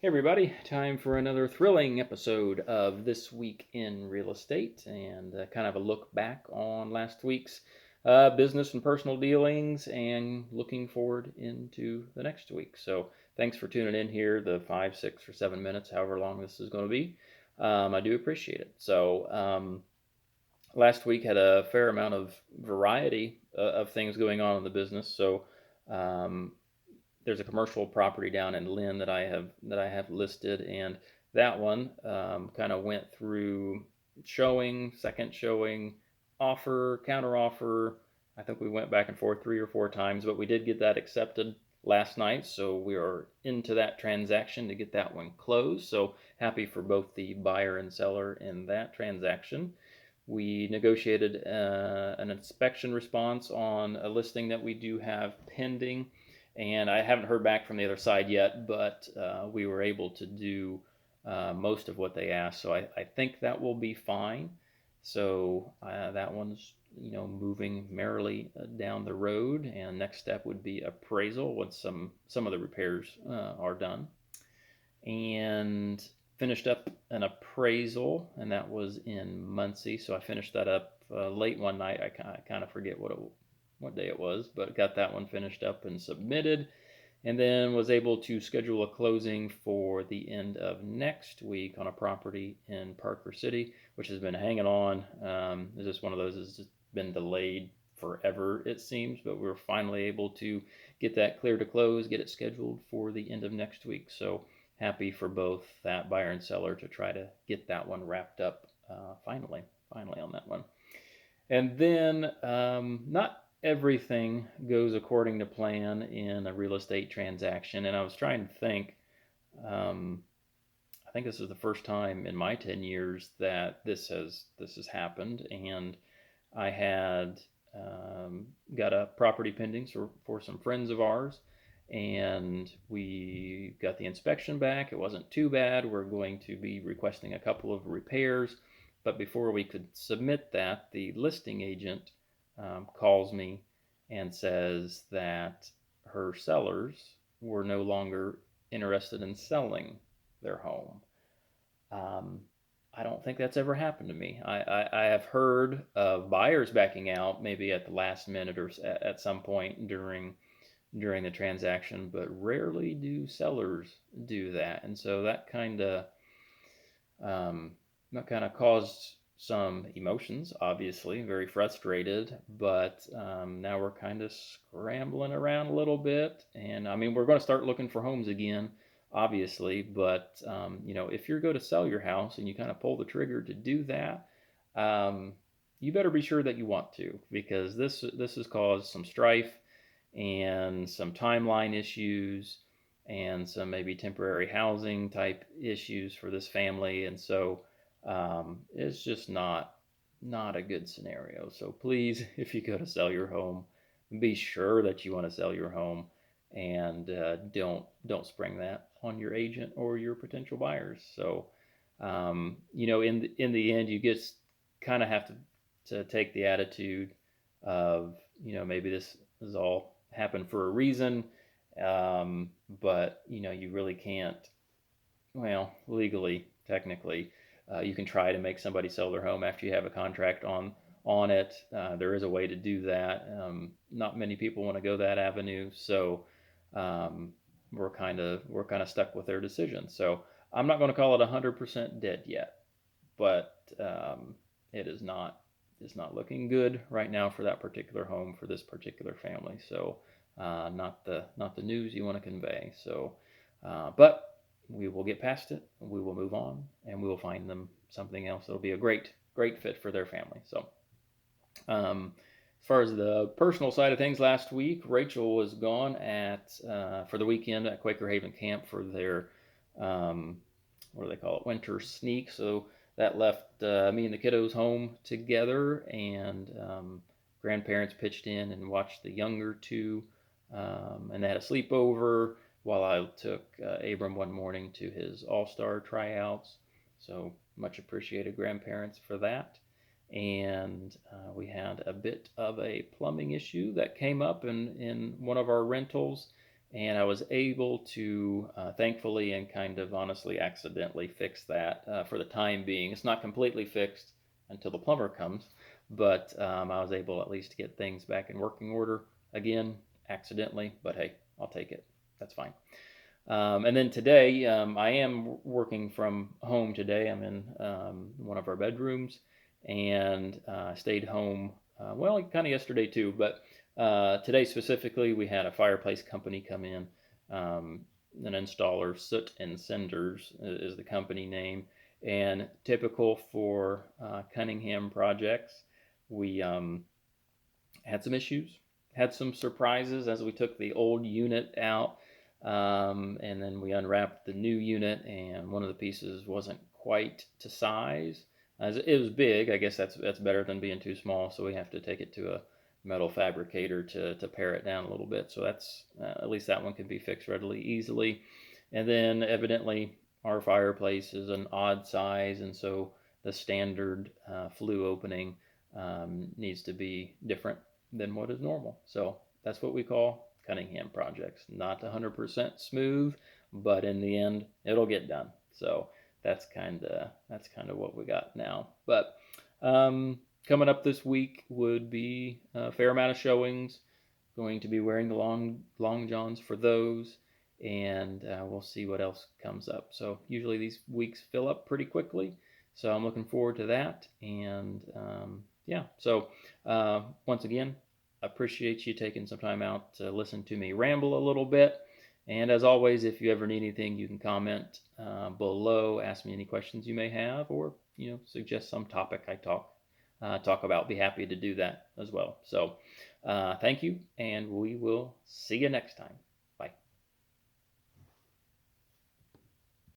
Hey everybody, time for another thrilling episode of This Week in Real Estate and kind of a look back on last week's business and personal dealings and looking forward into the next week. So thanks for tuning in here, the 5, 6, or 7 minutes, however long this is going to be. I do appreciate it. Last week had a fair amount of variety of things going on in the business. Um, there's a commercial property down in Lynn that I have listed, and that one kind of went through showing, second showing, offer, counter offer. I think we went back and forth 3 or 4 times, but we did get that accepted last night, so we are into that transaction to get that one closed. So happy for both the buyer and seller in that transaction. We negotiated an inspection response on a listing that we do have pending, and I haven't heard back from the other side yet, but we were able to do most of what they asked, so I think that will be fine. So that one's moving merrily down the road, and next step would be appraisal once some of the repairs are done, and finished up an appraisal, and that was in Muncie. So I finished that up late one night. I kind of forget what day it was, but got that one finished up and submitted, and then was able to schedule a closing for the end of next week on a property in Parker City, which has been hanging on. It's just one of those that's just been delayed forever, it seems, but we're finally able to get that clear to close, get it scheduled for the end of next week. So happy for both that buyer and seller to try to get that one wrapped up finally on that one. And then not everything goes according to plan in a real estate transaction. And I was trying to think, um, I think this is the first time in my 10 years that this has happened. And I had got a property pending for some friends of ours, and we got the inspection back. It wasn't too bad. We're going to be requesting a couple of repairs, but before we could submit that, the listing agent calls me and says that her sellers were no longer interested in selling their home. Um, I don't think that's ever happened to me. I have heard of buyers backing out maybe at the last minute or at some point during the transaction, but rarely do sellers do that. And so um, that kind of caused some emotions. Obviously, very frustrated, but now we're kind of scrambling around a little bit. And I mean, we're going to start looking for homes again, obviously, but if you're going to sell your house and you kind of pull the trigger to do that, um, you better be sure that you want to, because this has caused some strife and some timeline issues and some maybe temporary housing type issues for this family. And so it's just not a good scenario. So please, if you go to sell your home, be sure that you want to sell your home, and don't spring that on your agent or your potential buyers. So in the end, you just kind of have to take the attitude of maybe this is all happened for a reason, but you really can't. Well, legally, technically, you can try to make somebody sell their home after you have a contract on it. There is a way to do that. Not many people want to go that avenue, so um, we're kind of stuck with their decision. So I'm not going to call it 100% dead yet, but it is not looking good right now for that particular home for this particular family. So not the news you want to convey. So, but we will get past it. We will move on, and we will find them something else that'll be a great fit for their family. So. As far as the personal side of things, last week Rachel was gone at for the weekend at Quaker Haven Camp for their um, what do they call it, winter sneak. So that left me and the kiddos home together, and grandparents pitched in and watched the younger two, and they had a sleepover while I took Abram one morning to his all-star tryouts. So much appreciated, grandparents, for that. And we had a bit of a plumbing issue that came up in one of our rentals, and I was able to, thankfully and kind of honestly accidentally fix that for the time being. It's not completely fixed until the plumber comes, but I was able at least to get things back in working order again, accidentally, but hey, I'll take it. That's fine. And then today, I am working from home today. I'm in one of our bedrooms and stayed home, well, kind of yesterday too, but today specifically, we had a fireplace company come in, um, an installer, Soot and Cinders is the company name, and typical for Cunningham projects. We had some issues, had some surprises as we took the old unit out, and then we unwrapped the new unit, and one of the pieces wasn't quite to size. As it was big, I guess that's better than being too small. So we have to take it to a metal fabricator to pare it down a little bit. So that's at least that one can be fixed readily easily. And then evidently our fireplace is an odd size, and so the standard flue opening needs to be different than what is normal. So that's what we call Cunningham projects. Not 100% smooth, but in the end, it'll get done. So that's kind of what we got now. But coming up this week would be a fair amount of showings. Going to be wearing the long johns for those, and we'll see what else comes up. So usually these weeks fill up pretty quickly, so I'm looking forward to that. And yeah, so once again, appreciate you taking some time out to listen to me ramble a little bit. And as always, if you ever need anything, you can comment below, ask me any questions you may have, or suggest some topic I talk about. Be happy to do that as well. So thank you, and we will see you next time.